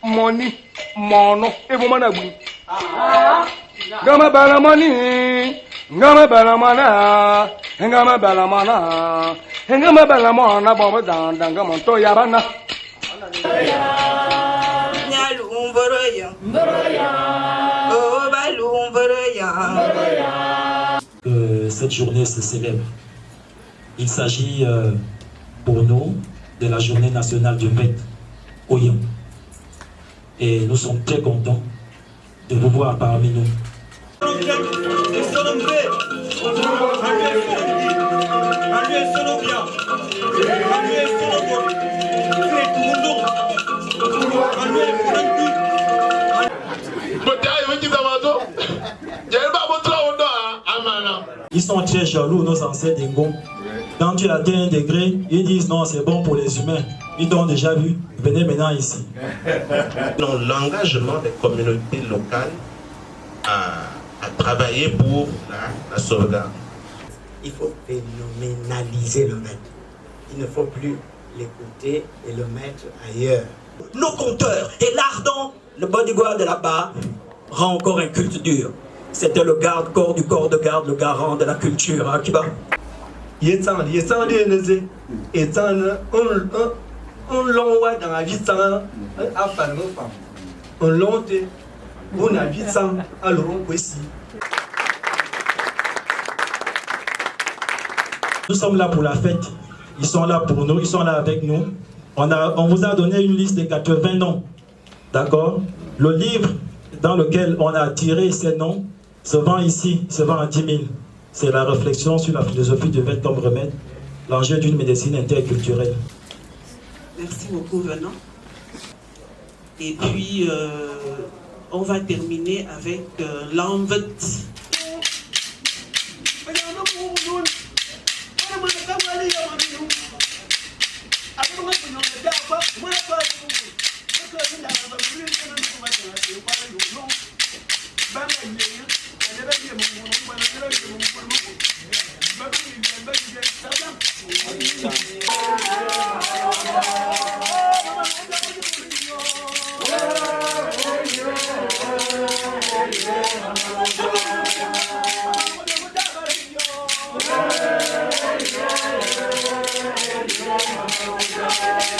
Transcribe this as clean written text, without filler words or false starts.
money, mono, et vous m'en avez. Gama bala money, gama bala mana, gama bala mana, gama bala mana, bomba dan, gama to yabana. Cette journée se célèbre. Il s'agit pour nous de la journée nationale du maître Oyam. Et nous sommes très contents de vous voir parmi nous. Ils sont très jaloux, nos ancêtres d'Ingon. Quand tu atteins un degré, ils disent non, c'est bon pour les humains. Ils t'ont déjà vu, venez maintenant ici. L'engagement des communautés locales à travailler pour la sauvegarde. Il faut phénoménaliser le maître. Il ne faut plus l'écouter et le mettre ailleurs. Nos compteurs et l'ardent, le bodyguard de là-bas, rend encore un culte dur. C'était le garde-corps du corps de garde, le garant de la culture, hein, Kiba. Nous sommes là pour la fête. Ils sont là pour nous, ils sont là avec nous. On vous a donné une liste de 80 noms. D'accord? Le livre dans lequel on a tiré ces noms se vend ici, se vend à 10 000. C'est la réflexion sur la philosophie du maître comme remède, l'enjeu d'une médecine interculturelle. Merci beaucoup, Venant. Et puis, on va terminer avec l'envête